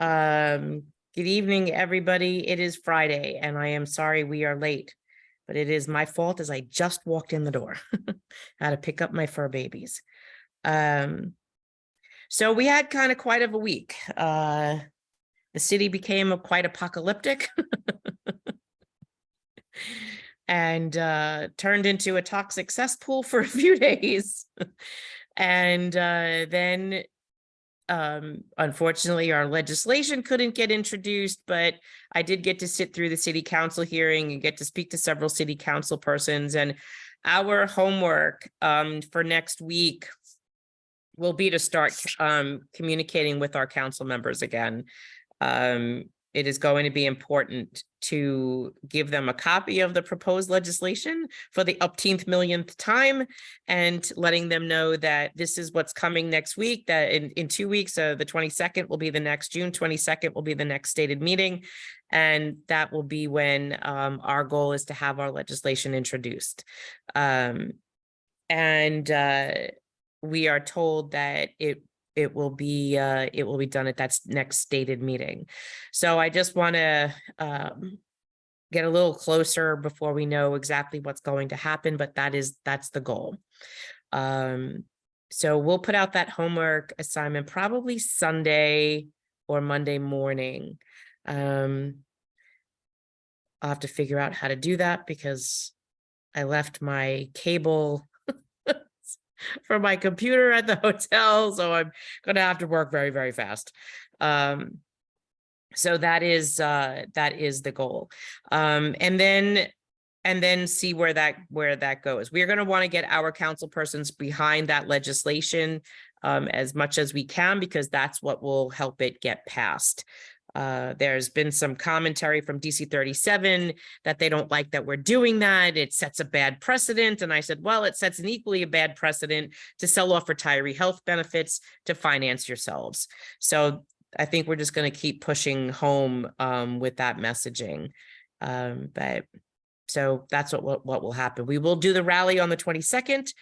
Good evening, everybody. It is Friday, and I am sorry we are late, but it is my fault as I just walked in the door. I had to pick up my fur babies. So we had kind of quite of a week. The city became quite apocalyptic and turned into a toxic cesspool for a few days. And then unfortunately, our legislation couldn't get introduced, but I did get to sit through the city council hearing and get to speak to several city council persons. And our homework for next week will be to start communicating with our council members again. It is going to be important to give them a copy of the proposed legislation for the upteenth millionth time, and letting them know that this is what's coming next week, that in 2 weeks, the 22nd will be the next, June 22nd will be the next stated meeting. And that will be when our goal is to have our legislation introduced. We are told that it will be done at that next stated meeting. So I just want to get a little closer before we know exactly what's going to happen, but that's the goal. So we'll put out that homework assignment probably Sunday or Monday morning. I'll have to figure out how to do that because I left my cable for my computer at the hotel, so I'm gonna have to work very, very fast. So that is the goal, and then see where that goes. We're going to want to get our council persons behind that legislation as much as we can, because that's what will help it get passed. There's been some commentary from DC 37 that they don't like that we're doing that. It sets a bad precedent. And I said, well, it sets an equally a bad precedent to sell off retiree health benefits to finance yourselves. So I think we're just going to keep pushing home with that messaging. But so that's what will happen. We will do the rally on the 22nd.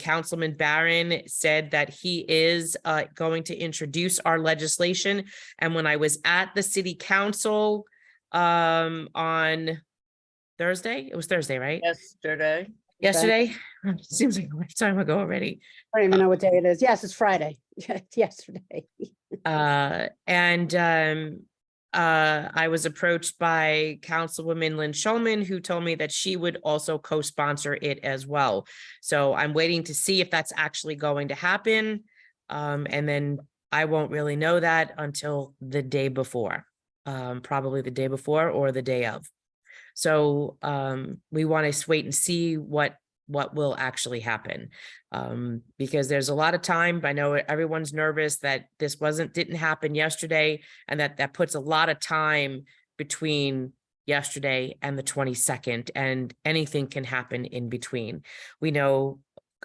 Councilman Barron said that he is going to introduce our legislation. And when I was at the city council on Thursday, it was Thursday, right? Yesterday. It seems like a lifetime ago already. I don't even know what day it is. Yes, it's Friday. Yesterday. I was approached by Councilwoman Lynn Shulman, who told me that she would also co-sponsor it as well. So I'm waiting to see if that's actually going to happen. And then I won't really know that until the day before, probably the day before or the day of. So we want to wait and see what will actually happen, because there's a lot of time. I know everyone's nervous that this didn't happen yesterday, and that puts a lot of time between yesterday and the 22nd, and anything can happen in between. We know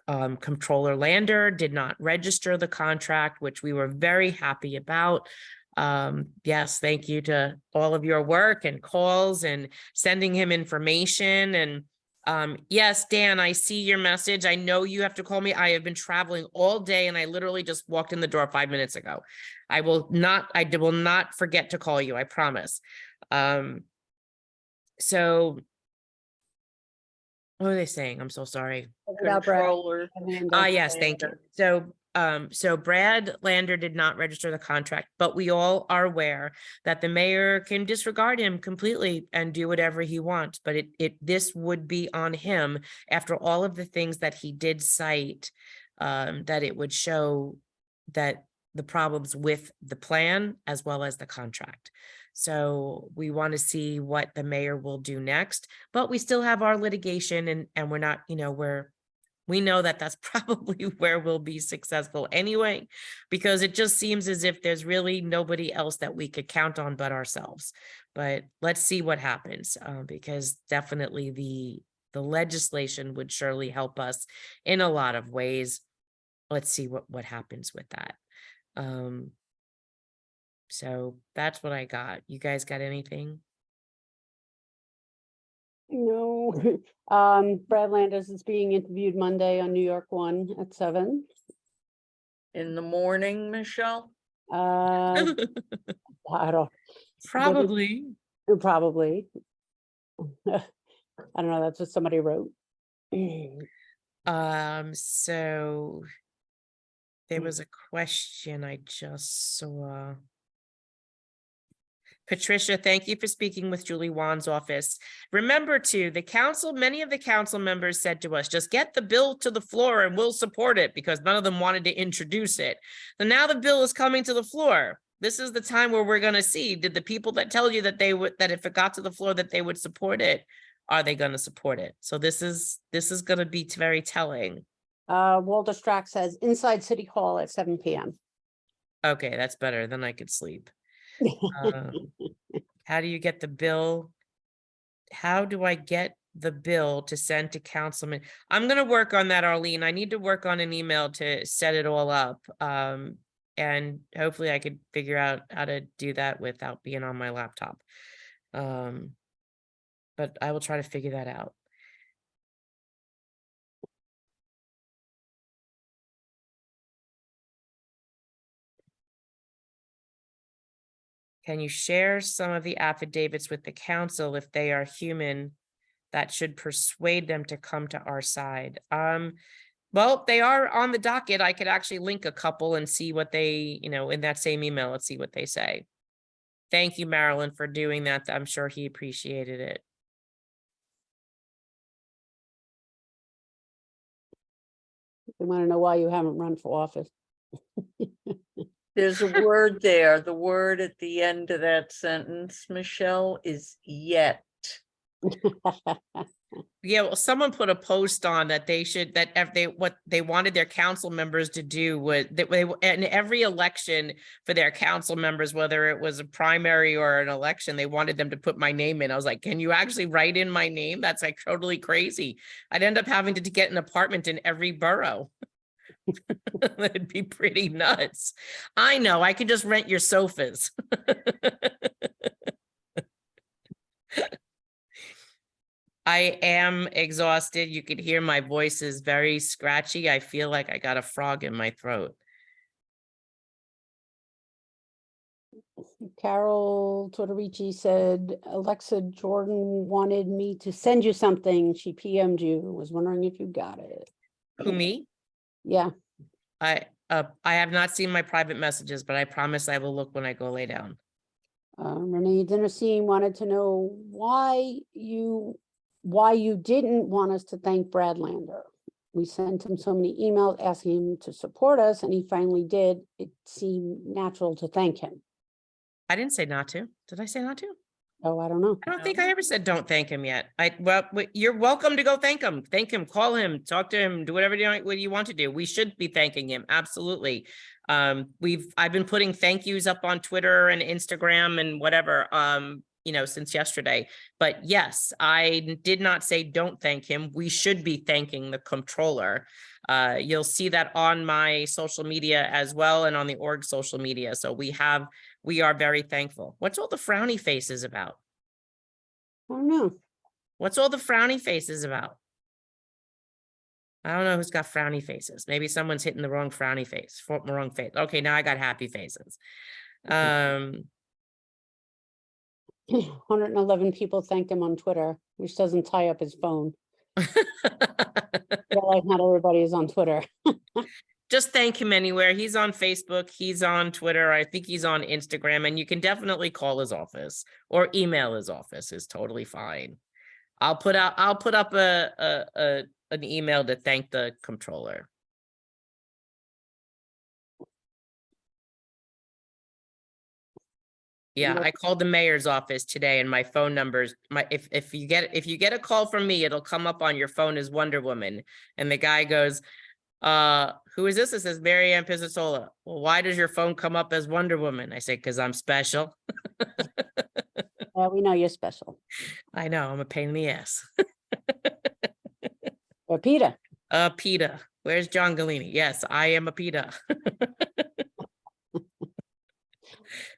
Comptroller Lander did not register the contract, which we were very happy about. Yes, thank you to all of your work and calls and sending him information. And yes, Dan, I see your message. I know you have to call me. I have been traveling all day and I literally just walked in the door 5 minutes ago. I will not forget to call you, I promise. So what are they saying? I'm so sorry. Controller. Yes, thank you. So Brad Lander did not register the contract, but we all are aware that the mayor can disregard him completely and do whatever he wants. But this would be on him after all of the things that he did cite, that it would show that the problems with the plan as well as the contract. So we want to see what the mayor will do next, but we still have our litigation, and we're not, we know that that's probably where we'll be successful anyway, because it just seems as if there's really nobody else that we could count on but ourselves. But let's see what happens, because definitely the legislation would surely help us in a lot of ways. Let's see what happens with that. So that's what I got. You guys got anything? No. Brad Landers is being interviewed Monday on New York 1 at 7. In the morning, Michelle? I don't, Probably. probably. I don't know, that's what somebody wrote. So there was a question I just saw. Patricia, thank you for speaking with Julie Wan's office. Remember too, many of the council members said to us, just get the bill to the floor and we'll support it, because none of them wanted to introduce it. So now the bill is coming to the floor. This is the time where we're going to see, did the people that tell you that they would, that if it got to the floor that they would support it, are they going to support it? So this is going to be very telling. Walter Strack says inside City Hall at 7 p.m. Okay, that's better. Then I could sleep. How do you get the bill? How do I get the bill to send to councilman? I'm going to work on that, Arlene. I need to work on an email to set it all up. And hopefully I could figure out how to do that without being on my laptop. But I will try to figure that out. Can you share some of the affidavits with the council if they are human that should persuade them to come to our side? Well, they are on the docket. I could actually link a couple and see what they, in that same email, let's see what they say. Thank you, Marilyn, for doing that. I'm sure he appreciated it. We want to know why you haven't run for office. There's a word there. The word at the end of that sentence, Michelle, is yet. Yeah, well, someone put a post on that they should, that if what they wanted their council members to do was that they, in every election for their council members, whether it was a primary or an election, they wanted them to put my name in. I was like, can you actually write in my name? That's like totally crazy. I'd end up having to get an apartment in every borough. That'd be pretty nuts. I know, I could just rent your sofas. I am exhausted. You could hear my voice is very scratchy. I feel like I got a frog in my throat. Carol Tortorici said, Alexa Jordan wanted me to send you something. She PM'd you. Was wondering if you got it. Who, me? Yeah. I have not seen my private messages, but I promise I will look when I go lay down. Renee Dinnerstein wanted to know why you didn't want us to thank Brad Lander. We sent him so many emails asking him to support us, and he finally did. It seemed natural to thank him. I didn't say not to. Did I say not to? Oh, I don't know. I don't think I ever said don't thank him yet. Well, you're welcome to go thank him. Thank him, call him, talk to him, do whatever you want to do. We should be thanking him. Absolutely. I've been putting thank yous up on Twitter and Instagram and whatever, since yesterday. But yes, I did not say don't thank him. We should be thanking the comptroller. You'll see that on my social media as well, and on the org social media. So we are very thankful. What's all the frowny faces about? I don't know. What's all the frowny faces about? I don't know who's got frowny faces. Maybe someone's hitting the wrong frowny face, wrong face. Okay, now I got happy faces. 111 people thanked him on Twitter, which doesn't tie up his phone. Yeah, like not everybody is on Twitter. Just thank him anywhere. He's on Facebook. He's on Twitter. I think he's on Instagram, and you can definitely call his office or email his office. Is totally fine. I'll put up an email to thank the comptroller. Yeah, I called the mayor's office today, and my phone numbers, if you get a call from me, it'll come up on your phone as Wonder Woman. And the guy goes, who is this? It says Mary Ann Pizzasola. Well, why does your phone come up as Wonder Woman? I say, because I'm special. Yeah, we know you're special. I know, I'm a pain in the ass. Or PETA. PETA. Where's John Galini? Yes, I am a PETA.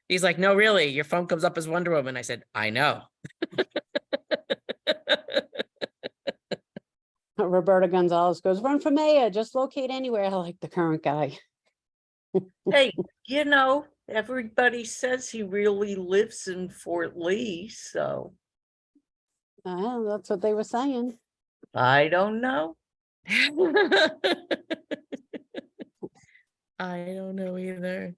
He's like, no, really, your phone comes up as Wonder Woman. I said, I know. Roberta Gonzalez goes, run for mayor, just locate anywhere. I like the current guy. Hey, Everybody says he really lives in Fort Lee, so That's what they were saying. I don't know. I don't know either.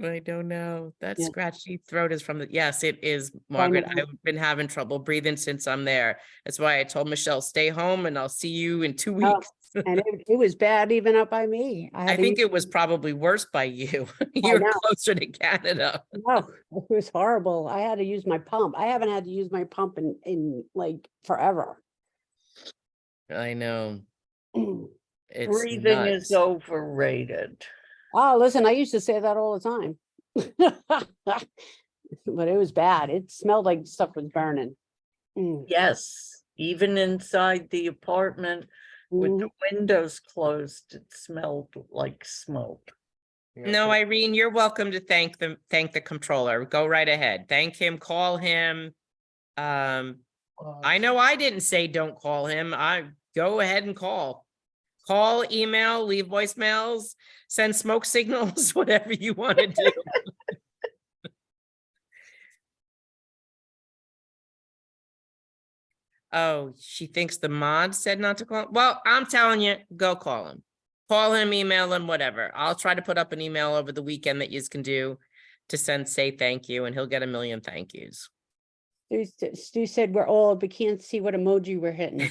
I don't know. That Yeah. scratchy throat is from the, yes, it is, I Margaret. know. I've been having trouble breathing since I'm there. That's why I told Michelle, stay home and I'll see you in 2 Oh, weeks. and it was bad even up by me. I I had to think use, it was probably worse by you. I You're know. closer to Canada. No, it was horrible. I had to use my pump. I haven't had to use my pump in like forever. I know. Oh, It's Breathing is nuts. overrated. listen, I used to say that all the time. But it was bad. It smelled like stuff was burning. Mm, Yes, even inside the apartment with the windows closed, it smelled like smoke. No, Irene, you're welcome to thank the comptroller. Go right ahead. Thank him, call him. I know I didn't say don't call him. I go ahead and call. Call, email, leave voicemails, send smoke signals, whatever you want to do. Oh, she thinks the mod said not to call. Well, I'm telling you, go call him. Call him, email him, whatever. I'll try to put up an email over the weekend that you can do to say thank you, and he'll get a million thank yous. Stu said we're old, but can't see what emoji we're hitting.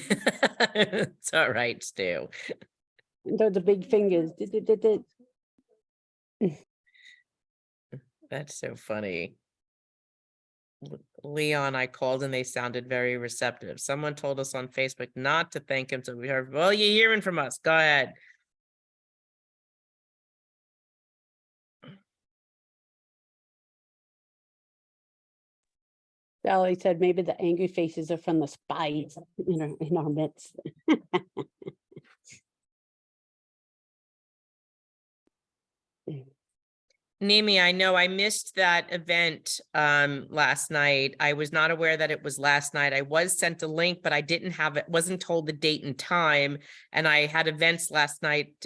It's all right, Stu. Those are big fingers. That's so funny. Leon, I called and they sounded very receptive. Someone told us on Facebook not to thank him, so we heard, well, you're hearing from us. Go ahead. Sally said maybe the angry faces are from the spies in our midst. Nimi, I know I missed that event last night. I was not aware that it was last night. I was sent a link, but I didn't have it, wasn't told the date and time. And I had events last night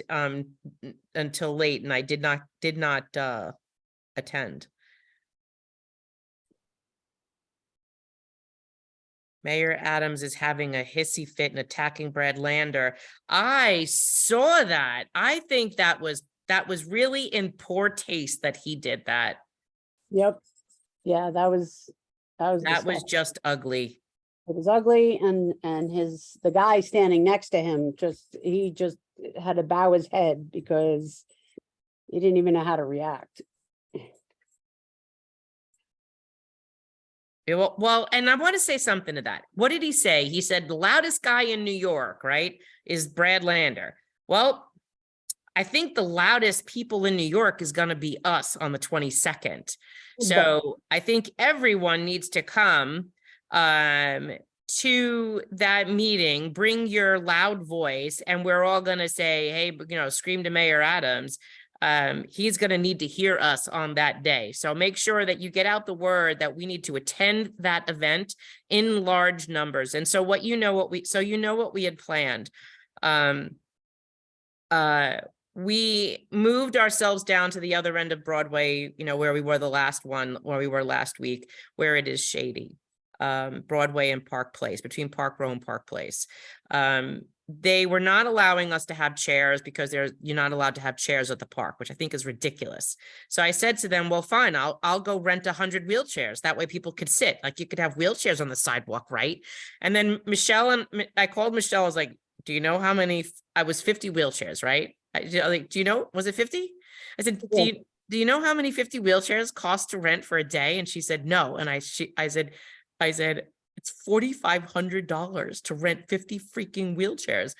until late, and I did not attend. Mayor Adams is having a hissy fit and attacking Brad Lander. I saw that. I think that was really in poor taste that he did that. Yep. Yeah, that was Just ugly. it was ugly, and the guy standing next to him he just had to bow his head because he didn't even know how to react. Yeah, well, and I want to say something to that. What did he say? He said the loudest guy in New York, right, is Brad Lander. Well, I think the loudest people in New York is going to be us on the 22nd. So I think everyone needs to come to that meeting, bring your loud voice, and we're all going to say, hey, scream to Mayor Adams. He's going to need to hear us on that day. So make sure that you get out the word that we need to attend that event in large numbers. And so what we had planned. We moved ourselves down to the other end of Broadway, where we were last week, where it is shady. Broadway and Park Place, between Park Row and Park Place. They were not allowing us to have chairs because you're not allowed to have chairs at the park, which I think is ridiculous. So I said to them, well, fine, I'll go rent 100 wheelchairs. That way people could sit. Like, you could have wheelchairs on the sidewalk, right? And then I called Michelle. I was like, do you know how many? I was 50 wheelchairs, right? Do you know? Was it 50? I said, Yeah. do you know how many 50 wheelchairs cost to rent for a day? And she said, no. And I said, it's $4,500 to rent 50 freaking wheelchairs.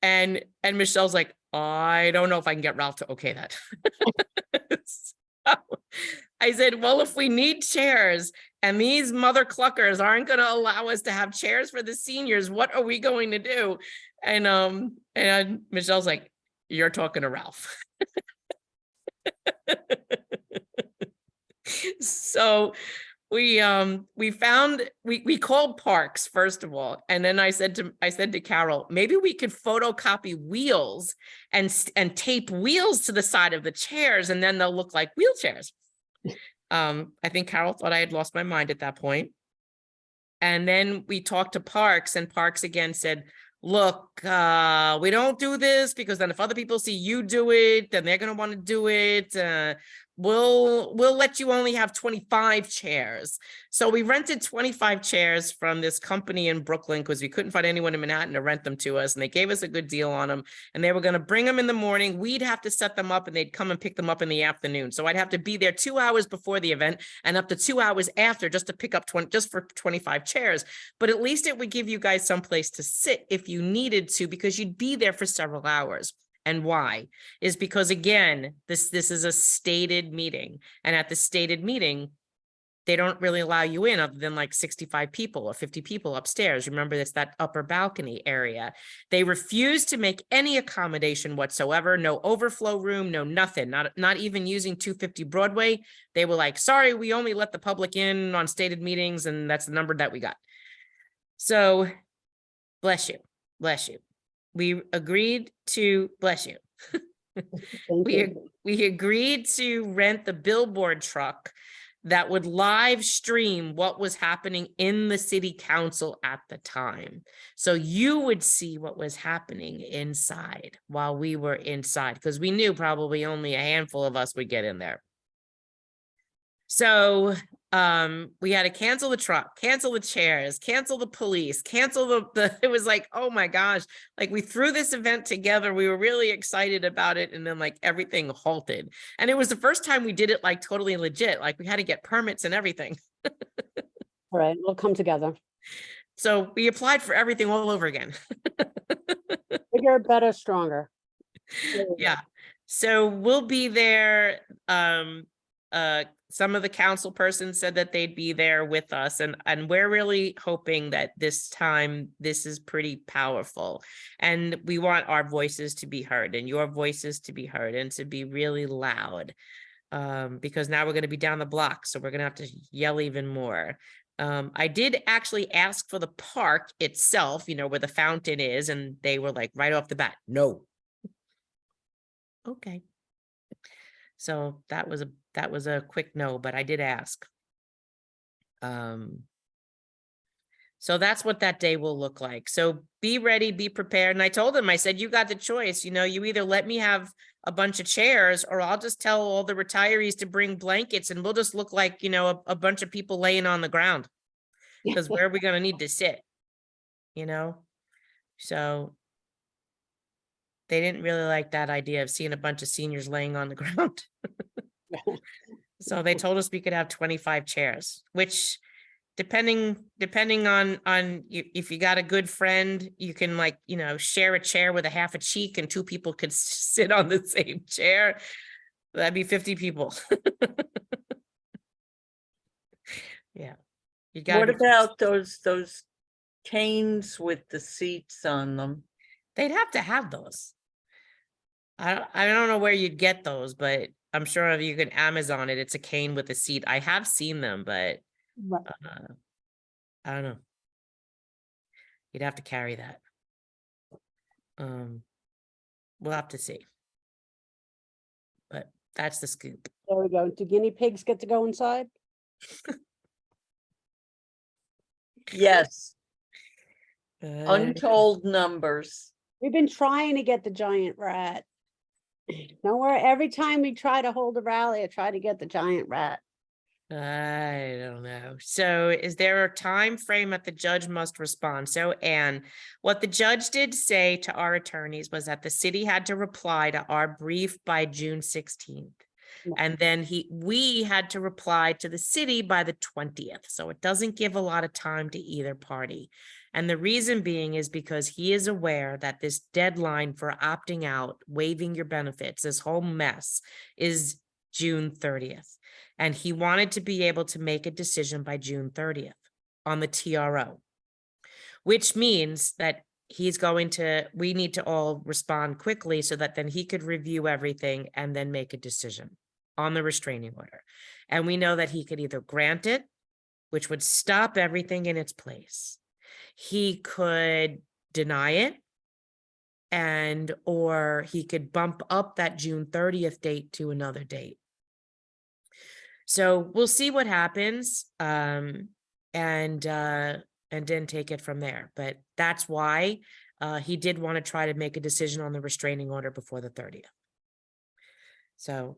And Michelle's like, I don't know if I can get Ralph to okay that. So I said, well, if we need chairs and these mother cluckers aren't going to allow us to have chairs for the seniors, what are we going to do? And Michelle's like, you're talking to Ralph. So we called Parks first of all, and then I said to Carol, maybe we could photocopy wheels and tape wheels to the side of the chairs, and then they'll look like wheelchairs. I think Carol thought I had lost my mind at that point. And then we talked to Parks, and Parks again said, look, we don't do this because then if other people see you do it, then they're going to want to do it. We'll let you only have 25 chairs. So we rented 25 chairs from this company in Brooklyn because we couldn't find anyone in Manhattan to rent them to us. And they gave us a good deal on them. And they were going to bring them in the morning. We'd have to set them up and they'd come and pick them up in the afternoon. So I'd have to be there 2 hours before the event and up to 2 hours after just to pick up 20, just for 25 chairs. But at least it would give you guys some place to sit if you needed to, because you'd be there for several hours. And why is because, again, this is a stated meeting, and at the stated meeting, they don't really allow you in other than like 65 people or 50 people upstairs. Remember, it's that upper balcony area. They refuse to make any accommodation whatsoever. No overflow room, no nothing, not even using 250 Broadway. They were like, sorry, we only let the public in on stated meetings, and that's the number that we got. So bless you. We agreed to, bless you. We agreed to rent the billboard truck that would live stream what was happening in the city council at the time. So you would see what was happening inside while we were inside, because we knew probably only a handful of us would get in there. So we had to cancel the truck, cancel the chairs, cancel the police, cancel the it was like, oh my gosh, like we threw this event together. We were really excited about it. And then like everything halted. And it was the first time we did it like totally legit. Like we had to get permits and everything. All right, we'll come together. So we applied for everything all over again. Bigger, better, stronger. Yeah. So we'll be there. Some of the council persons said that they'd be there with us, and we're really hoping that this time this is pretty powerful, and we want our voices to be heard and your voices to be heard and to be really loud, because now we're going to be down the block, so we're going to have to yell even more. I did actually ask for the park itself, you know, where the fountain is, and they were like right off the bat, no. Okay. So that was a quick no, but I did ask. So that's what that day will look like. So be ready, be prepared. And I told them, I said, you got the choice. You know, you either let me have a bunch of chairs, or I'll just tell all the retirees to bring blankets, and we'll just look like, you know, a bunch of people laying on the ground, because where are we going to need to sit, you know? So they didn't really like that idea of seeing a bunch of seniors laying on the ground. So they told us we could have 25 chairs, which depending on if you got a good friend, you can, like, you know, share a chair with a half a cheek and 2 people could sit on the same chair. That'd be 50 people. Yeah. What about those canes with the seats on them? They'd have to have those. I don't know where you'd get those, but I'm sure if you can Amazon it, it's a cane with a seat. I have seen them, but I don't know. You'd have to carry that. We'll have to see. But that's the scoop. There we go. Do guinea pigs get to go inside? Yes. Untold numbers. We've been trying to get the giant rat. Don't worry, every time we try to hold a rally, I try to get the giant rat. I don't know. So is there a time frame that the judge must respond? So, Anne, what the judge did say to our attorneys was that the city had to reply to our brief by June 16th. Yeah. And then we had to reply to the city by the 20th. So it doesn't give a lot of time to either party. And the reason being is because he is aware that this deadline for opting out, waiving your benefits, this whole mess is June 30th. And he wanted to be able to make a decision by June 30th on the TRO, which means that we need to all respond quickly so that then he could review everything and then make a decision on the restraining order. And we know that he could either grant it which would stop everything in its place. He could deny it, or he could bump up that June 30th date to another date. So we'll see what happens, and then take it from there. But that's why he did want to try to make a decision on the restraining order before the 30th. So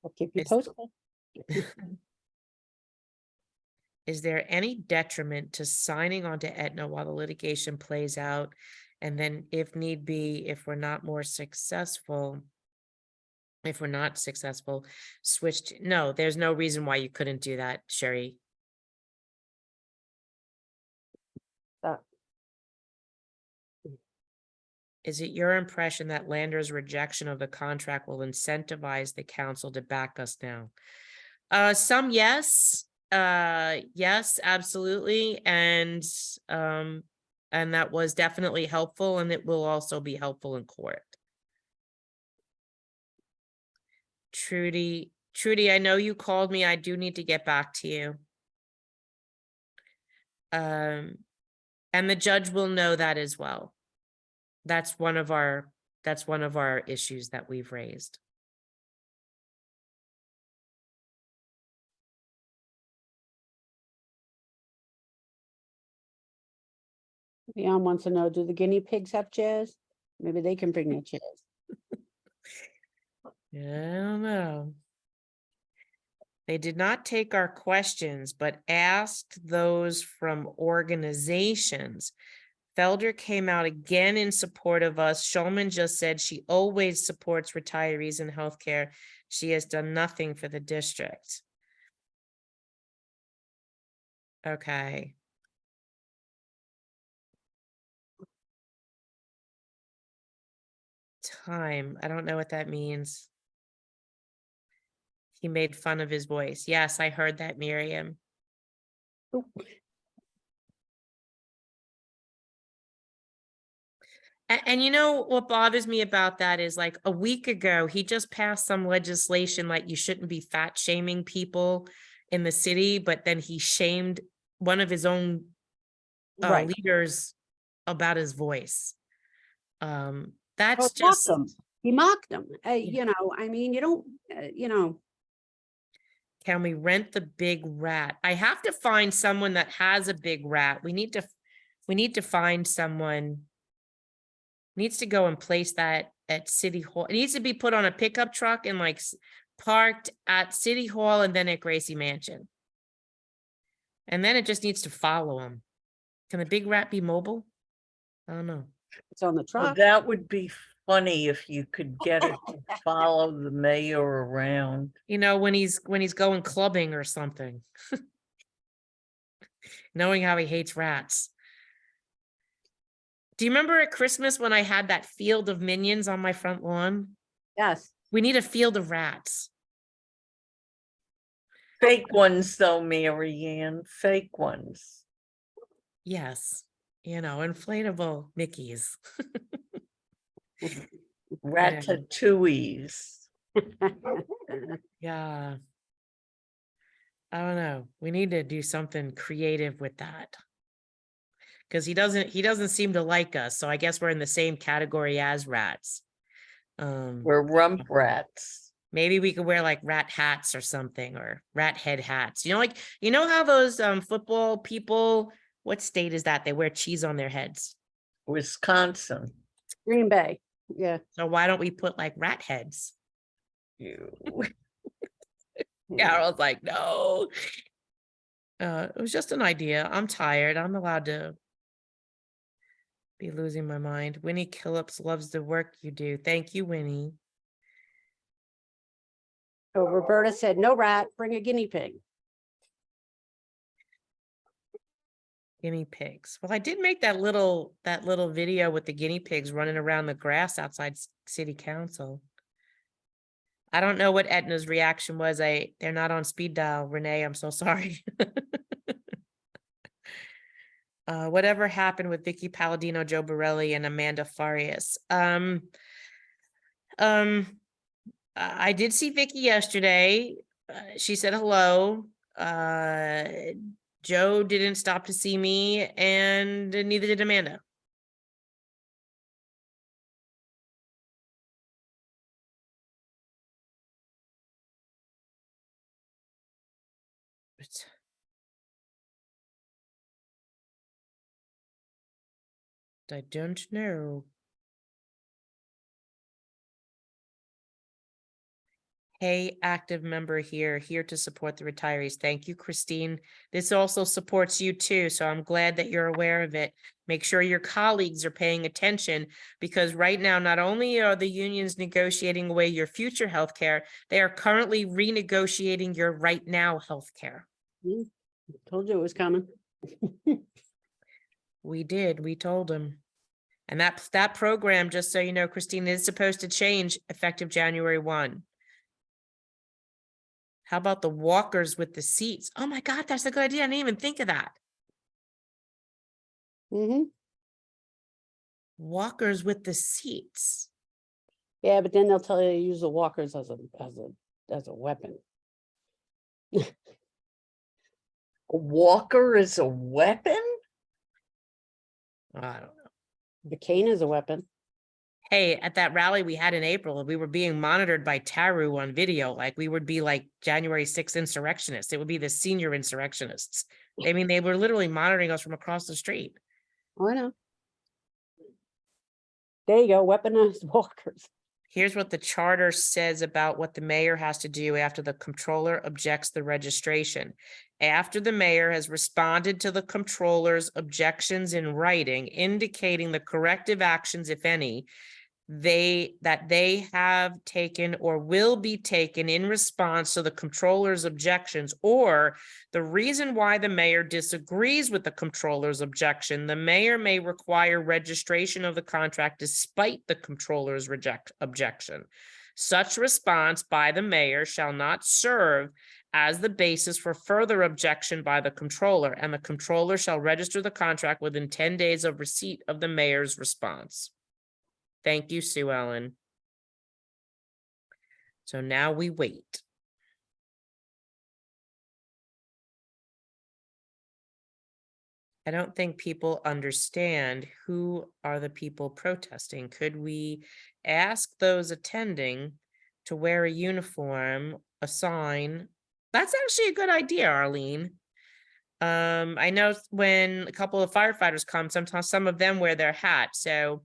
I'll keep you Is- posted. is there any detriment to signing on to Aetna while the litigation plays out? And then if need be, if we're not successful, switch to, no, there's no reason why you couldn't do that, Sherry. Uh, Is it your impression that Lander's rejection of the contract will incentivize the council to back us now? Some, yes. Yes, absolutely. And that was definitely helpful, and it will also be helpful in court. Trudy, I know you called me. I do need to get back to you. And the judge will know that as well. That's one of our issues that we've raised. Leon wants to know, do the guinea pigs have chairs? Maybe they can bring their chairs. I don't know. They did not take our questions, but asked those from organizations. Felder came out again in support of us. Shulman just said she always supports retirees in healthcare. She has done nothing for the district. Okay. Time. I don't know what that means. He made fun of his voice. Yes, I heard that, Miriam. Oop. And you know what bothers me about that is, like, a week ago, he just passed some legislation like you shouldn't be fat shaming people in the city, but then he shamed one of his own Right. leaders about his voice. Oh, That's he mocked just, them. He mocked them. You know, I mean, you don't, you know. can we rent the big rat? I have to find someone that has a big rat. We need to find someone. Needs to go and place that at City Hall. It needs to be put on a pickup truck and like parked at City Hall and then at Gracie Mansion. And then it just needs to follow him. Can the big rat be mobile? I don't know. It's on the Well, truck. that would be funny if you could get it to follow the mayor around. You know, when he's going clubbing or something. Knowing how he hates rats. Do you remember at Christmas when I had that field of minions on my front lawn? Yes. We need a field of rats. Fake ones though, Mary Ann, fake ones. Yes. You know, inflatable Mickeys. Ratatouilles. Yeah. I don't know. We need to do something creative with that. Because he doesn't seem to like us. So I guess we're in the same category as rats. We're rump rats. Maybe we could wear like rat hats or something, or rat head hats. You know, like, you know how those football people, what state is that? They wear cheese on their heads. Wisconsin. Green Bay. Yeah. So why don't we put like rat heads? You. Carol's like, no. It was just an idea. I'm tired. I'm allowed to be losing my mind. Winnie Killips loves the work you do. Thank you, Winnie. So Roberta said, no rat, bring a guinea pig. Guinea pigs. Well, I did make that little video with the guinea pigs running around the grass outside city council. I don't know what Edna's reaction was. They're not on speed dial, Renee. I'm so sorry. Whatever happened with Vicky Palladino, Joe Borelli, and Amanda Farias? I did see Vicky yesterday. She said hello. Joe didn't stop to see me, and neither did Amanda. I don't know. Hey, active member here to support the retirees. Thank you, Christine. This also supports you too, so I'm glad that you're aware of it. Make sure your colleagues are paying attention, because right now, not only are the unions negotiating away your future health care, they are currently renegotiating your right now health care. Told you it was coming. We did, we told them. And that program, just so you know, Christine, is supposed to change effective January 1. How about the walkers with the seats? Oh my God, that's a good idea. I didn't even think of that. Mm-hmm. Walkers with the seats. Yeah, but then they'll tell you to use the walkers as a weapon. A walker is a weapon? I don't know. The cane is a weapon. Hey, at that rally we had in April, we were being monitored by Taru on video. Like we would be like January 6th insurrectionists. It would be the senior insurrectionists. I mean, they were literally monitoring us from across the street. Oh, I know. There you go, weaponized walkers. Here's what the charter says about what the mayor has to do after the comptroller objects the registration. After the mayor has responded to the comptroller's objections in writing, indicating the corrective actions, if any, they have taken or will be taken in response to the comptroller's objections, or the reason why the mayor disagrees with the comptroller's objection, the mayor may require registration of the contract despite the comptroller's objection. Such response by the mayor shall not serve as the basis for further objection by the comptroller, and the comptroller shall register the contract within 10 days of receipt of the mayor's response. Thank you, Sue Ellen. So now we wait. I don't think people understand who are the people protesting. Could we ask those attending to wear a uniform, a sign? That's actually a good idea, Arlene. I know when a couple of firefighters come, sometimes some of them wear their hat. So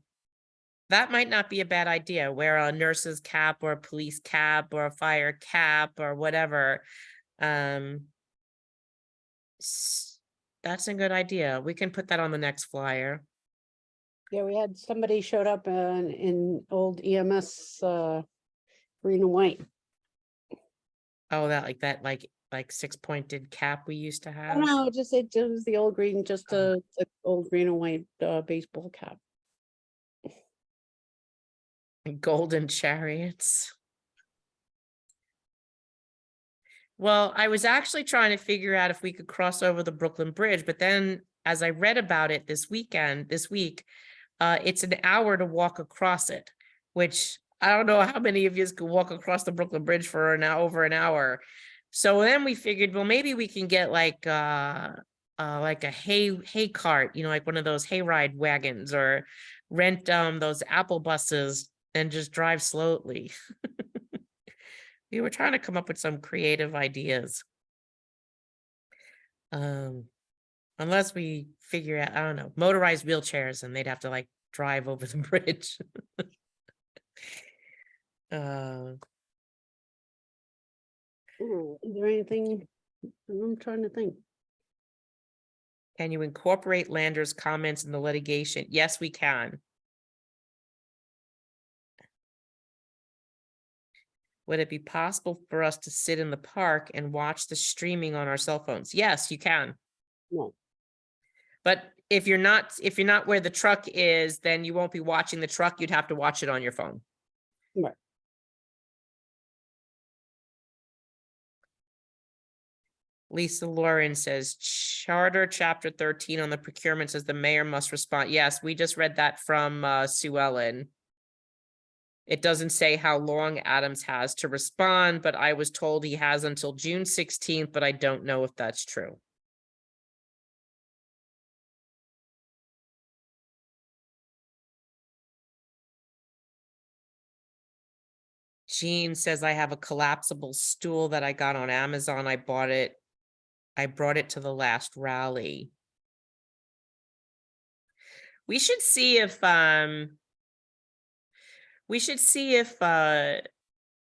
that might not be a bad idea. Wear a nurse's cap or a police cap or a fire cap or whatever. That's a good idea. We can put that on the next flyer. Yeah, we had somebody showed up in old EMS green and white. Oh, that like 6-pointed cap we used to Oh have. no, just it was the old green, just the old green and white baseball cap. Golden chariots. Well, I was actually trying to figure out if we could cross over the Brooklyn Bridge, but then as I read about it this week, it's an hour to walk across it, which I don't know how many of you could walk across the Brooklyn Bridge for over an hour. So then we figured, well, maybe we can get like a hay cart, like one of those hayride wagons, or rent those Apple buses and just drive slowly. We were trying to come up with some creative ideas. Unless we figure out, I don't know, motorized wheelchairs, and they'd have to like drive over the bridge. Is there anything? I'm trying to think. Can you incorporate Lander's comments in the litigation? Yes, we can. Would it be possible for us to sit in the park and watch the streaming on our cell phones? Yes, you can. No. But if you're not where the truck is, then you won't be watching the truck. You'd have to watch it on your phone. Right. Lisa Lauren says, Charter Chapter 13 on the procurement says the mayor must respond. Yes, we just read that from Sue Ellen. It doesn't say how long Adams has to respond, but I was told he has until June 16th, but I don't know if that's true. Jean says I have a collapsible stool that I got on Amazon. I brought it to the last rally. We should see if well,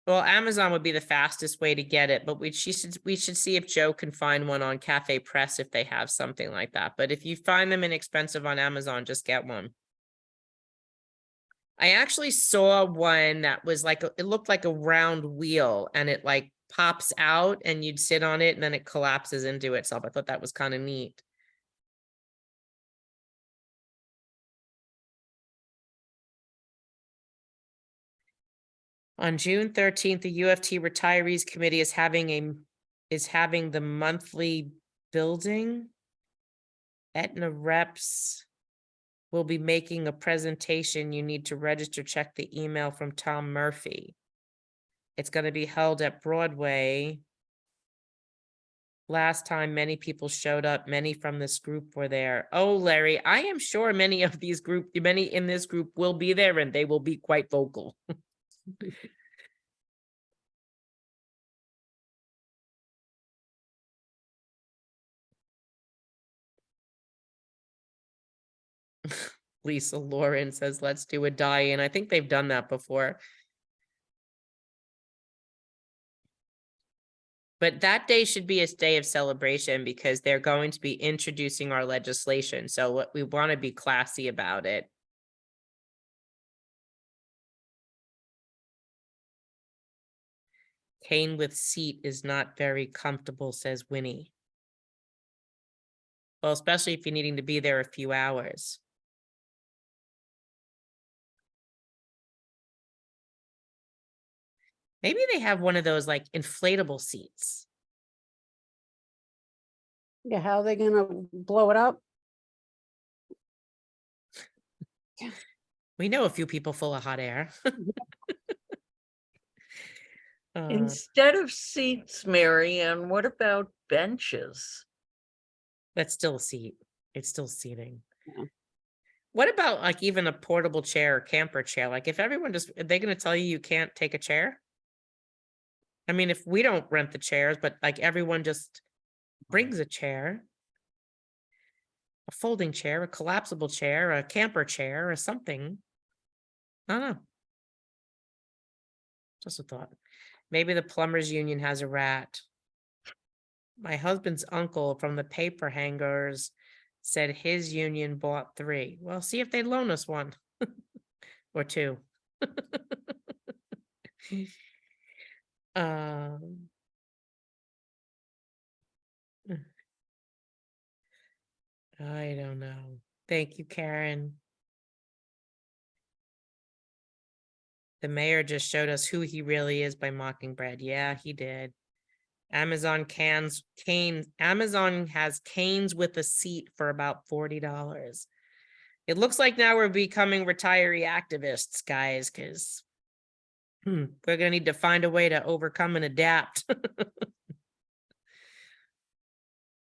Amazon would be the fastest way to get it, but we should see if Joe can find one on Cafe Press if they have something like that. But if you find them inexpensive on Amazon, just get one. I actually saw one that was like it looked like a round wheel, and it like pops out and you'd sit on it and then it collapses into itself. I thought that was kind of neat. On June 13th, the UFT Retirees Committee is having the monthly building. Aetna reps will be making a presentation. You need to register. Check the email from Tom Murphy. It's going to be held at Broadway. Last time, many people showed up. Many from this group were there. Oh, Larry, I am sure many in this group will be there, and they will be quite vocal. Lisa Lauren says, let's do a die-in. I think they've done that before. But that day should be a day of celebration because they're going to be introducing our legislation. So we want to be classy about it. Cane with seat is not very comfortable, says Winnie. Well, especially if you're needing to be there a few hours. Maybe they have one of those like inflatable seats. Yeah, how are they gonna blow it up? We know a few people full of hot air. Instead of seats, Marianne, what about benches? That's still a seat. It's still seating. Yeah. What about like even a portable chair or camper chair? Like if everyone are they going to tell you can't take a chair? I mean, if we don't rent the chairs, but like everyone just brings a chair, a folding chair, a collapsible chair, a camper chair or something. I don't know. Just a thought. Maybe the plumbers union has a rat. My husband's uncle from the paper hangers said his union bought 3. Well, see if they loan us one or 2. I don't know. Thank you, Karen. The mayor just showed us who he really is by Mockingbird. Yeah, he did. Amazon has canes with a seat for about $40. It looks like now we're becoming retiree activists, guys, because we're gonna need to find a way to overcome and adapt.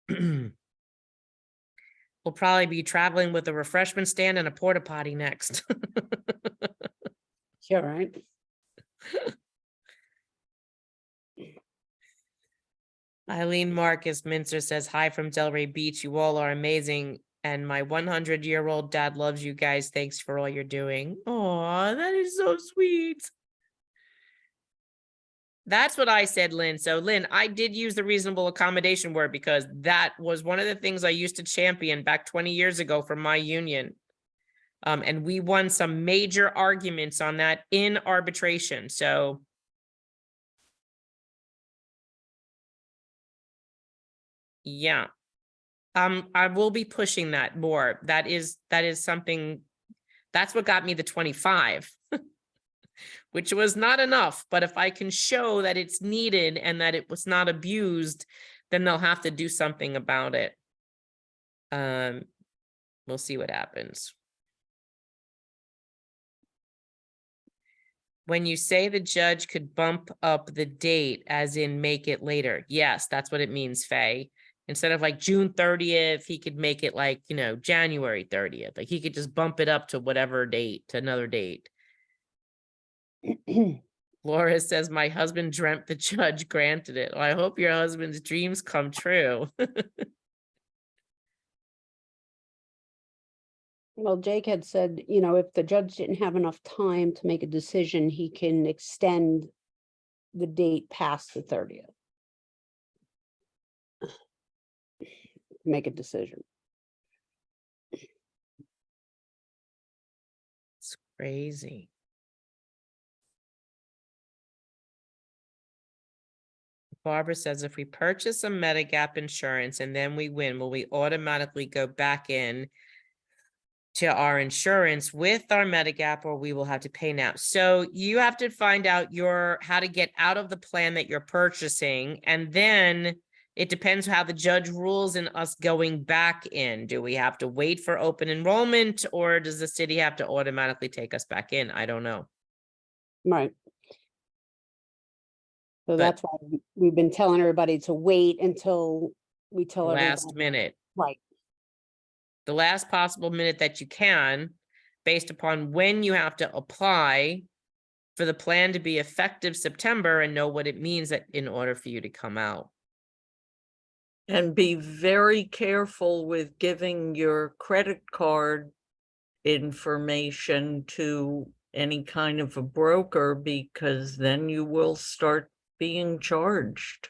We'll probably be traveling with a refreshment stand and a porta potty next. Yeah, right. Eileen Marcus Mincer says, hi from Delray Beach. You all are amazing. And my 100-year-old dad loves you guys. Thanks for all you're doing. Oh, that is so sweet. That's what I said, Lynn. So, Lynn, I did use the reasonable accommodation word because that was one of the things I used to champion back 20 years ago from my union. And we won some major arguments on that in arbitration. So, yeah. I will be pushing that more. That is something, that's what got me the 25, which was not enough. But if I can show that it's needed and that it was not abused, then they'll have to do something about it. We'll see what happens. When you say the judge could bump up the date, as in make it later, yes, that's what it means, Faye. Instead of like June 30th, he could make it like, January 30th. Like he could just bump it up to whatever date, to another date. Laura says, my husband dreamt the judge granted it. Well, I hope your husband's dreams come true. Well, Jake had said, if the judge didn't have enough time to make a decision, he can extend the date past the 30th. Make a decision. It's crazy. Barbara says, if we purchase some Medigap insurance and then we win, will we automatically go back in to our insurance with our Medigap, or we will have to pay now? So you have to find out how to get out of the plan that you're purchasing. And then it depends how the judge rules in us going back in. Do we have to wait for open enrollment, or does the city have to automatically take us back in? I don't know. Right. So But- that's why we've been telling everybody to wait until we tell Last everybody. minute. Right. The last possible minute that you can, based upon when you have to apply for the plan to be effective September, and know what it means that in order for you to come out. And be very careful with giving your credit card information to any kind of a broker, because then you will start being charged.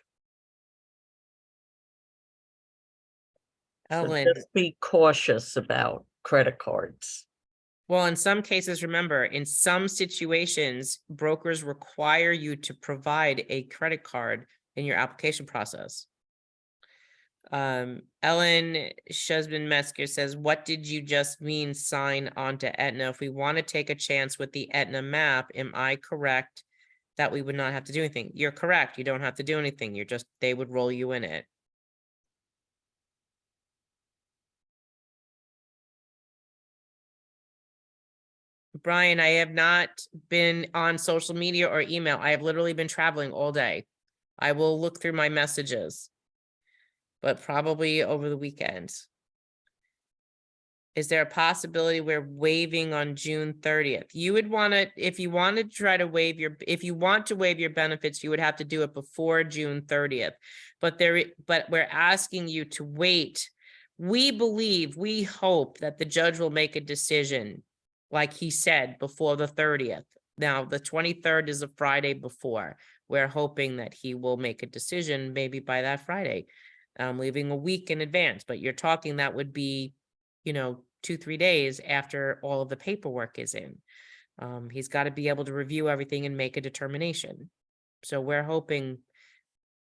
So Ellen, just be cautious about credit cards. well, in some cases, remember, in some situations, brokers require you to provide a credit card in your application process. Ellen Shusman-Metzger says, what did you just mean sign on to Aetna? If we want to take a chance with the Aetna map, am I correct that we would not have to do anything? You're correct. You don't have to do anything. They would roll you in it. Brian, I have not been on social media or email. I have literally been traveling all day. I will look through my messages, but probably over the weekend. Is there a possibility we're waiving on June 30th? You would want to, if you want to try to waive if you want to waive your benefits, you would have to do it before June 30th. But we're asking you to wait. We hope that the judge will make a decision, like he said, before the 30th. Now, the 23rd is a Friday before. We're hoping that he will make a decision maybe by that Friday. Leaving a week in advance, but you're talking that would be 2-3 days after all of the paperwork is in. He's got to be able to review everything and make a determination. So we're hoping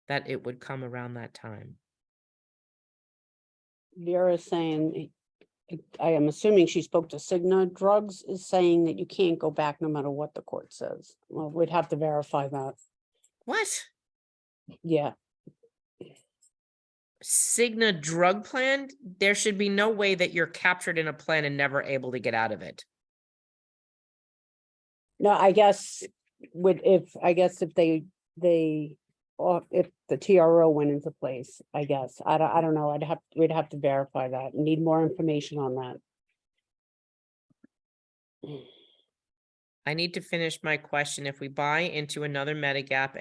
that it would come around that time. Vera's saying, I am assuming she spoke to Cigna Drugs, is saying that you can't go back no matter what the court says. Well, we'd have to verify that. What? Yeah. Cigna drug plan? There should be no way that you're captured in a plan and never able to get out of it. No, I guess if they or if the TRO went into place, I guess. I don't know. We'd have to verify that. Need more information on that. I need to finish my question. If we buy into another Medigap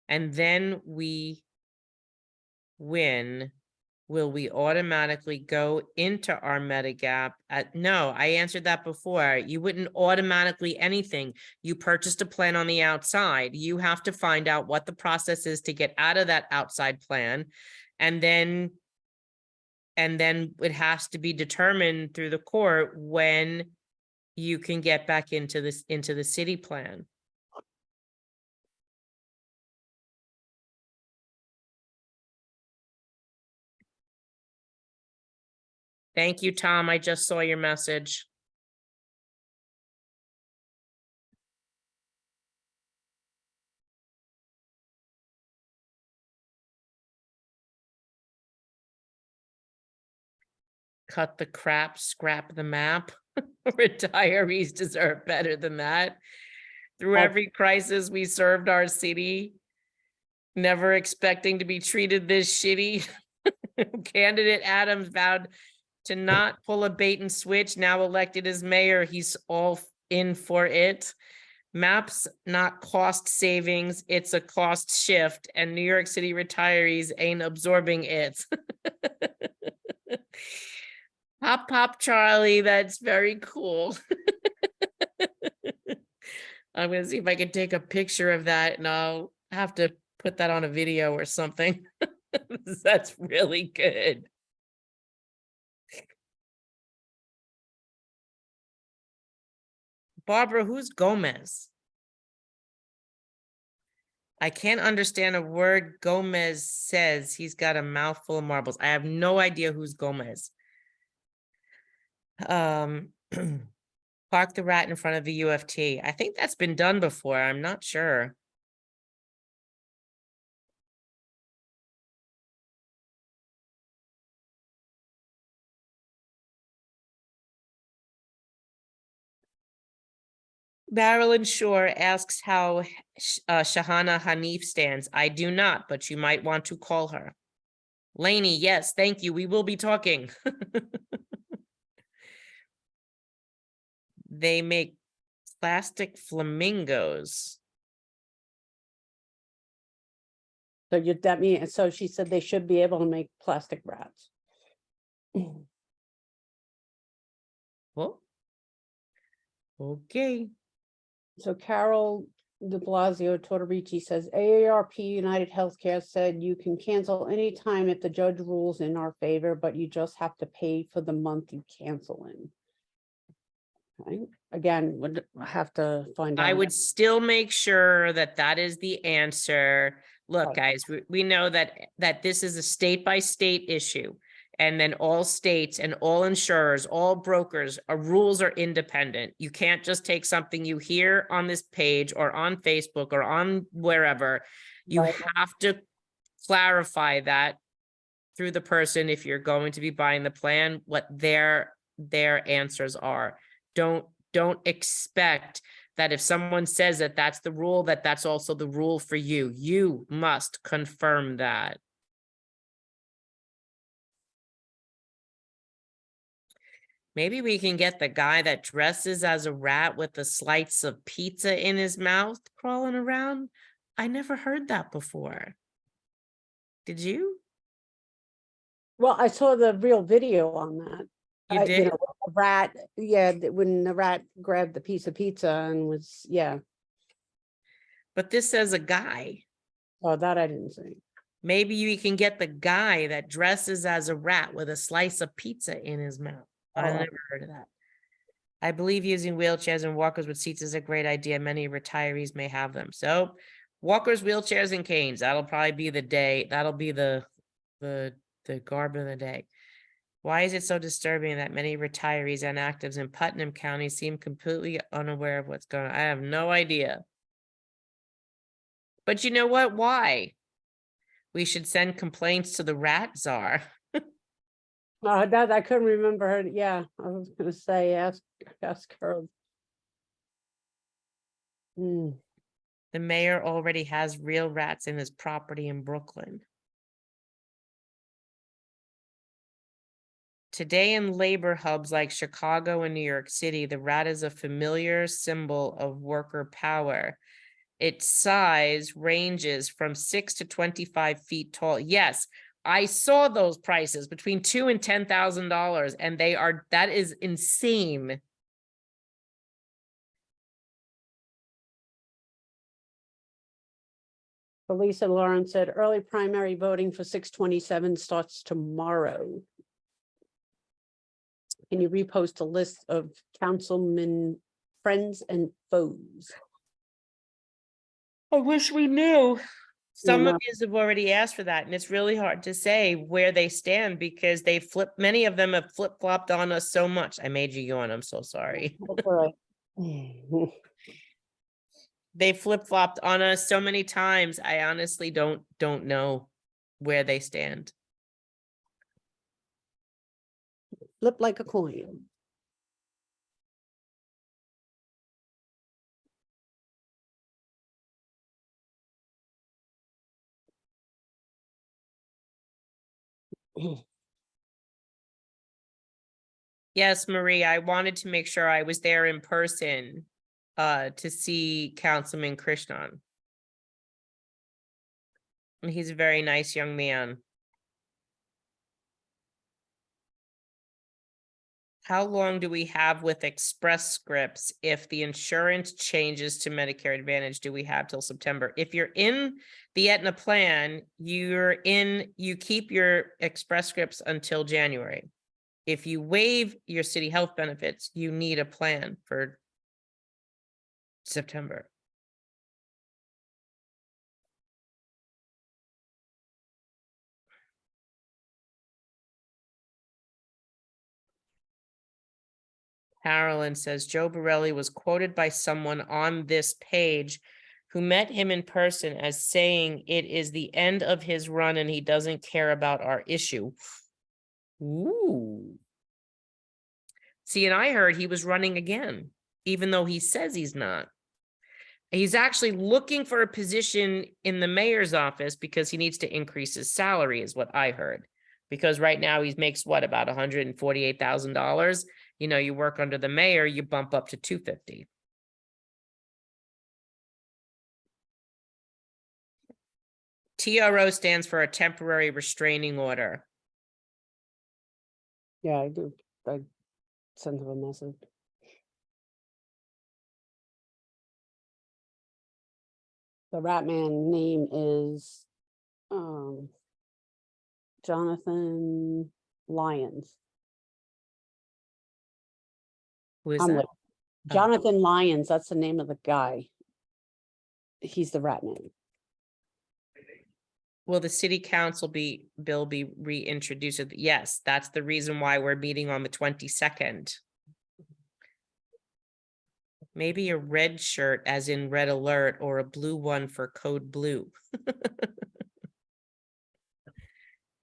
and then we win, will we automatically go into our Medigap? No, I answered that before. You wouldn't automatically anything. You purchased a plan on the outside. You have to find out what the process is to get out of that outside plan. And then it has to be determined through the court when you can get back into the city plan. Thank you, Tom. I just saw your message. Cut the crap, scrap the map. Retirees deserve better than that. through Oh. every crisis we served our city, never expecting to be treated this shitty. Candidate Adams vowed to not pull a bait and switch. Now elected as mayor, he's all in for it. Maps, not cost savings, it's a cost shift, and New York City retirees ain't absorbing it. Pop, pop, Charlie, that's very cool. I'm gonna see if I can take a picture of that, and I'll have to put that on a video or something. That's really good. Barbara, who's Gomez? I can't understand a word Gomez says. He's got a mouthful of marbles. I have no idea who's Gomez. Park the rat in front of the UFT. I think that's been done before. I'm not sure. Marilyn Shore asks how Shahana Hanif stands. I do not, but you might want to call her. Lainey, yes, thank you. We will be talking. They make plastic flamingos. So that means, so she said they should be able to make plastic rats. Well, okay. So Carol de Blasio Tortorici says AARP United Healthcare said you can cancel anytime if the judge rules in our favor, but you just have to pay for the month you cancel in. Okay. Again, would have to find out. I would still make sure that that is the answer. Look, Right. guys, we know that this is a state by state issue. And then all states and all insurers, all brokers, rules are independent. You can't just take something you hear on this page or on Facebook or on wherever. You Right. have to clarify that through the person, if you're going to be buying the plan, what their answers are. Don't expect that if someone says that that's the rule, that that's also the rule for you. You must confirm that. Maybe we can get the guy that dresses as a rat with a slice of pizza in his mouth crawling around. I never heard that before. Did you? Well, I saw the real video on that. You did? You know, a rat, yeah, when the rat grabbed the piece of pizza and was, yeah. But this says a guy. Oh, that I didn't see. Maybe you can get the guy that dresses as a rat with a slice of pizza in his mouth. I Oh. never heard of that. I believe using wheelchairs and walkers with seats is a great idea. Many retirees may have them. So walkers, wheelchairs, and canes. That'll probably be the day. That'll be the garb of the day. Why is it so disturbing that many retirees and actives in Putnam County seem completely unaware of what's going on? I have no idea. But you know what? Why? We should send complaints to the rat czar. That I couldn't remember her. Yeah, I was gonna say, ask her. Hmm. The mayor already has real rats in his property in Brooklyn. Today in labor hubs like Chicago and New York City, the rat is a familiar symbol of worker power. Its size ranges from 6 to 25 feet tall. Yes, I saw those prices between $2,000 and $10,000, and that is insane. Lisa Lawrence said early primary voting for 627 starts tomorrow. Can you repost a list of councilmen, friends and foes? I wish we knew. Some No, of you have already asked for that, and it's really hard to say where they stand because many of them have flip-flopped on us so much. I made you yawn, I'm so sorry. that's all right. They flip-flopped on us so many times. I honestly don't know where they stand. Flip like a coin. Yes, Marie, I wanted to make sure I was there in person to see Councilman Krishnan. And he's a very nice young man. How long do we have with Express Scripts if the insurance changes to Medicare Advantage? Do we have till September? If you're in the Aetna plan, you keep your Express Scripts until January. If you waive your city health benefits, you need a plan for September. Carolyn says Joe Borelli was quoted by someone on this page who met him in person as saying it is the end of his run and he doesn't care about our issue. Ooh. See, and I heard he was running again, even though he says he's not. He's actually looking for a position in the mayor's office because he needs to increase his salary, is what I heard. Because right now he makes what, about $148,000? You know, you work under the mayor, you bump up to $250,000. TRO stands for a temporary restraining order. Yeah, I do. I sent him a message. The rat man name is Jonathan Lyons. Who is I'm that? with Jonathan Lyons. That's the name of the guy. He's the rat man. Will the city council bill be reintroduced? Yes, that's the reason why we're meeting on the 22nd. Maybe a red shirt as in red alert or a blue one for code blue.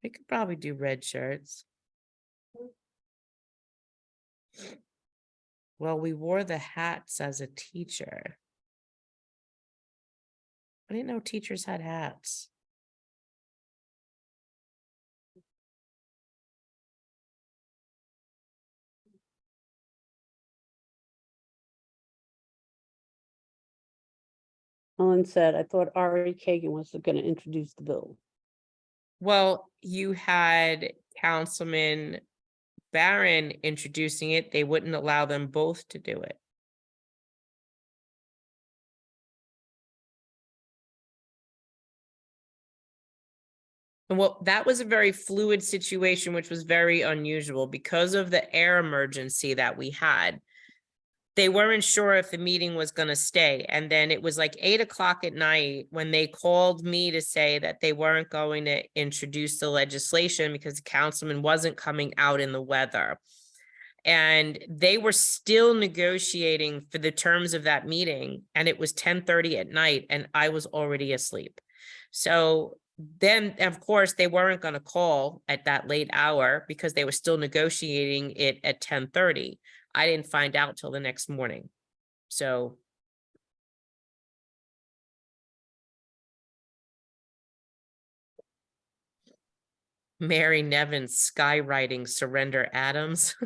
We could probably do red shirts. Well, we wore the hats as a teacher. I didn't know teachers had hats. Ellen said, I thought Ari Kagan was going to introduce the bill. Well, you had Councilman Barron introducing it. They wouldn't allow them both to do it. And well, that was a very fluid situation, which was very unusual because of the air emergency that we had. They weren't sure if the meeting was going to stay. And then it was like 8 o'clock at night when they called me to say that they weren't going to introduce the legislation because the councilman wasn't coming out in the weather. And they were still negotiating for the terms of that meeting. And it was 10:30 at night and I was already asleep. So then, of course, they weren't going to call at that late hour because they were still negotiating it at 10:30. I didn't find out till the next morning. So. Mary Nevins skywriting surrender Adams.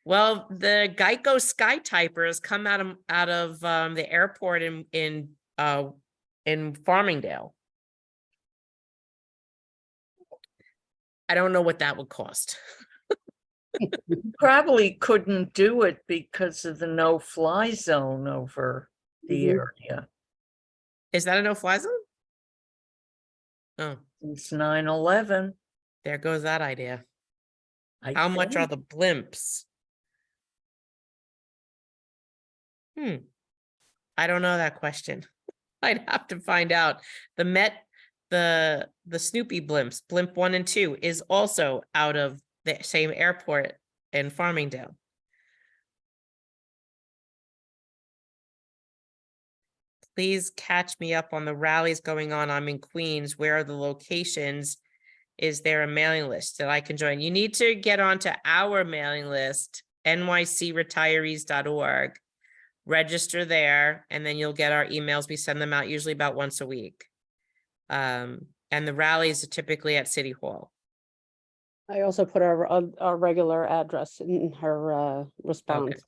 Well, the Geico Sky Typer has come out of the airport in Farmingdale. I don't know what that would cost. Probably couldn't do it because of the no-fly zone over the area. Is that a no-fly zone? Oh, It's 9/11. there goes that idea. I How much are think. the blimps? I don't know that question. I'd have to find out. The Snoopy blimps, blimp 1 and 2, is also out of the same airport in Farmingdale. Please catch me up on the rallies going on. I'm in Queens. Where are the locations? Is there a mailing list that I can join? You need to get onto our mailing list, nycretirees.org. Register there, and then you'll get our emails. We send them out usually about once a week. And the rallies are typically at City Hall. I also put our regular address in her response. Okay.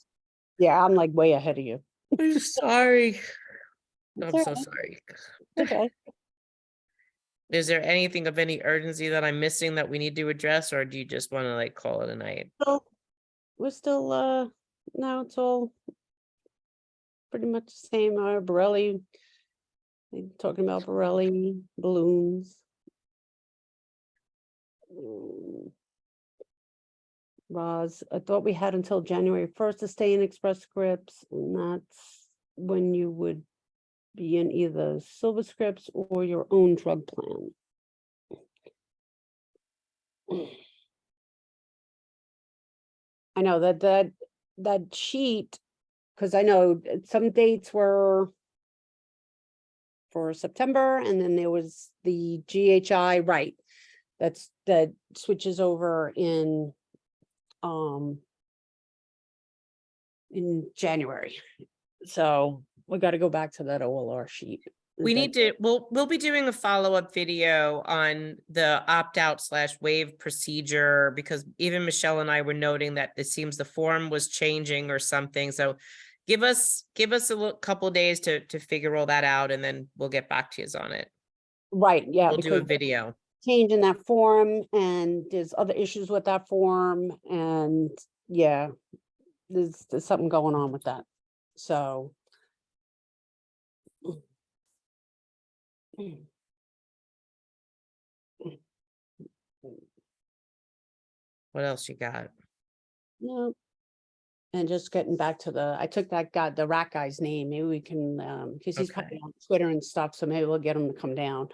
Yeah, I'm like way ahead of you. I'm sorry. It's I'm all so right. sorry. It's okay. Is there anything of any urgency that I'm missing that we need to address, or do you just want to like call it a night? So we're still no, it's all pretty much the same. Borelli, talking about Borelli balloons. Roz, I thought we had until January 1st to stay in Express Scripts, and that's when you would be in either Silver Scripts or your own drug plan. I know that sheet, because I know some dates were for September, and then there was the GHI, right? That switches over in January. So we got to go back to that OLR sheet. We need to, we'll be doing a follow-up video on the opt-out / waive procedure, because even Michelle and I were noting that it seems the form was changing or something. So give us a couple of days to figure all that out, and then we'll get back to you on it. Right, yeah, We'll do a because video. change in that form, and there's other issues with that form, and yeah, there's something going on with that. So What else you got? no. And just getting back to I took that guy, the rat guy's name. Maybe we can, because he's Okay. probably on Twitter and stuff, so maybe we'll get him to come down.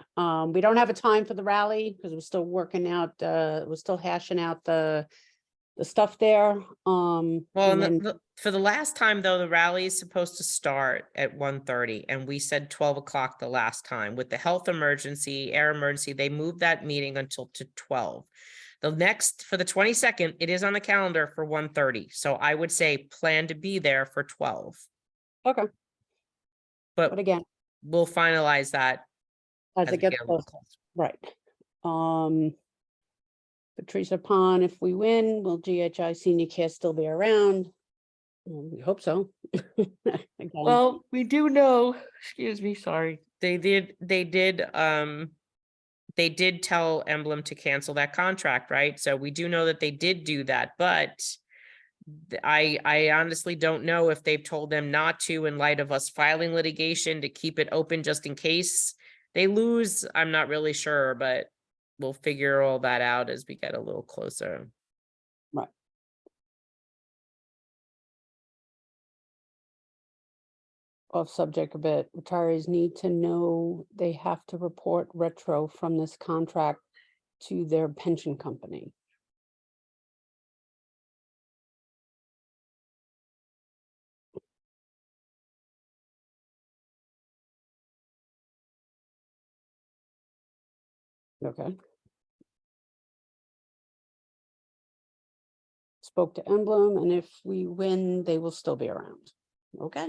We don't have a time for the rally because we're still working out, we're still hashing out the stuff there. Well, And then, for the last time though, the rally is supposed to start at 1:30, and we said 12 o'clock the last time. With the health emergency, air emergency, they moved that meeting until to 12. The next, for the 22nd, it is on the calendar for 1:30. So I would say plan to be there for 12. okay, but But again, we'll finalize that as as it we gets get a little closer, closer. right. Patricia Pond, if we win, will GHI Senior Care still be around? We hope so. Again, Well, we do know, excuse me, sorry. They did tell Emblem to cancel that contract, right? So we do know that they did do that, but I honestly don't know if they've told them not to in light of us filing litigation to keep it open just in case they lose. I'm not really sure, but we'll figure all that out as we get a little closer. right. Off subject a bit, retirees need to know they have to report retro from this contract to their pension company. Okay. Spoke to Emblem, and if we win, they will still be around. Okay.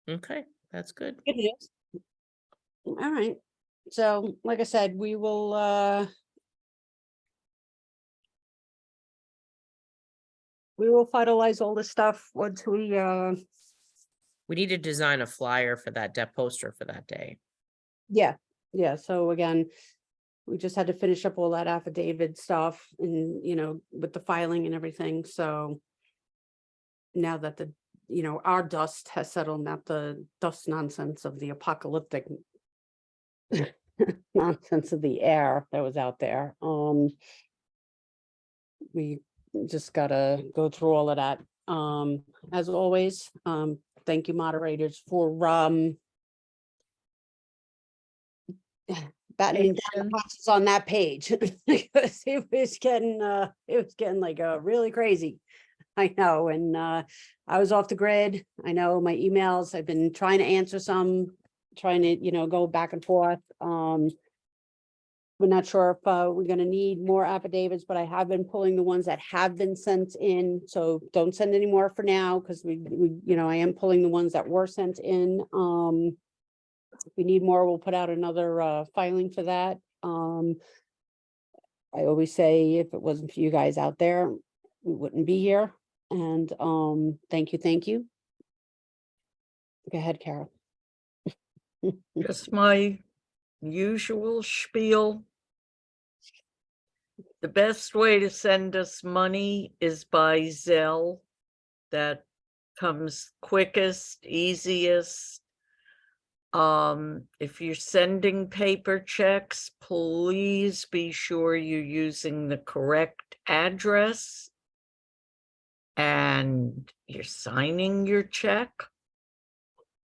Okay, that's good. Good news. All right. So, like I said, we will finalize all this stuff once we We need to design a flyer for that poster for that day. yeah. So again, we just had to finish up all that affidavit stuff and, with the filing and everything. So now that our dust has settled, not the dust nonsense of the apocalyptic nonsense of the air that was out there. We just gotta go through all of that. As always, thank you moderators for battening down the hatches on that page because it was getting like really crazy. I know, and I was off the grid. I know my emails, I've been trying to answer some, trying to, go back and forth. We're not sure if we're gonna need more affidavits, but I have been pulling the ones that have been sent in. So don't send any more for now, because we I am pulling the ones that were sent in. If we need more, we'll put out another filing for that. I always say if it wasn't for you guys out there, we wouldn't be here. And thank you, thank you. Go ahead, Carol. Just my usual spiel. The best way to send us money is by Zelle. That comes quickest, easiest. If you're sending paper checks, please be sure you're using the correct address and you're signing your check.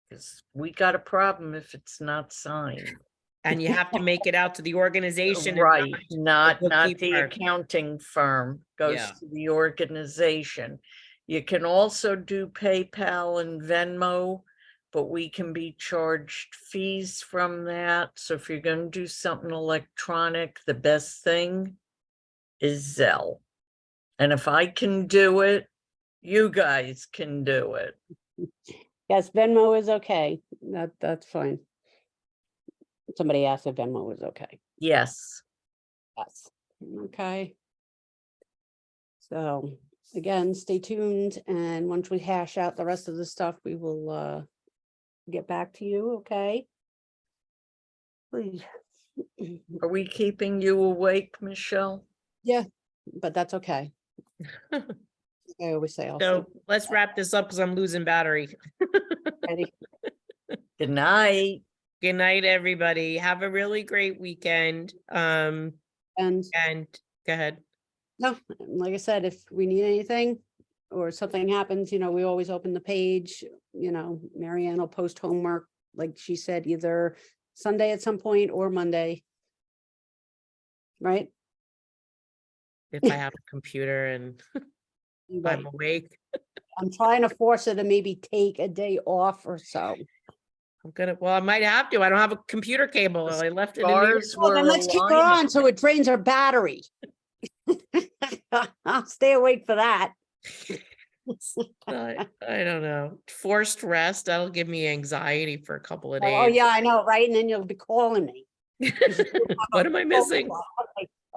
Because we got a problem if it's not signed. And you have to make it out to the organization. and Right, not the bookkeeper. accounting firm, goes Yeah. to the organization. You can also do PayPal and Venmo, but we can be charged fees from that. So if you're gonna do something electronic, the best thing is Zelle. And if I can do it, you guys can do it. Yes, Venmo is okay. That's fine. Somebody asked if Venmo was okay. Yes. Yes. Okay. So again, stay tuned, and once we hash out the rest of the stuff, we will get back to you, okay? Please. Are we keeping you awake, Michelle? Yeah, but that's okay. I always say I'll So sleep let's wrap this up because I'm losing battery. ready. Good night. Good night, everybody. Have a really great weekend. And And go ahead. no, like I said, if we need anything or something happens, we always open the page, Mary Ann will post homework, like she said, either Sunday at some point or Monday. Right? If I have a computer and Right. I'm awake, I'm trying to force her to maybe take a day off or so. well, I might have to. I don't have a computer cable. I left it in the. Stars Well, were then let's keep her aligning. on so it drains her battery. I'll stay awake for that. I don't know. Forced rest. That'll give me anxiety for a couple of Oh, days. yeah, I know, right? And then you'll be calling me. What am I missing?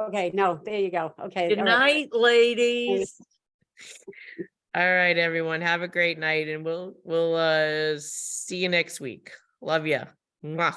Okay, no, there you go. Okay. Good all right. night, ladies. All right, everyone. Have a great night, and we'll see you next week. Love ya. Mwah.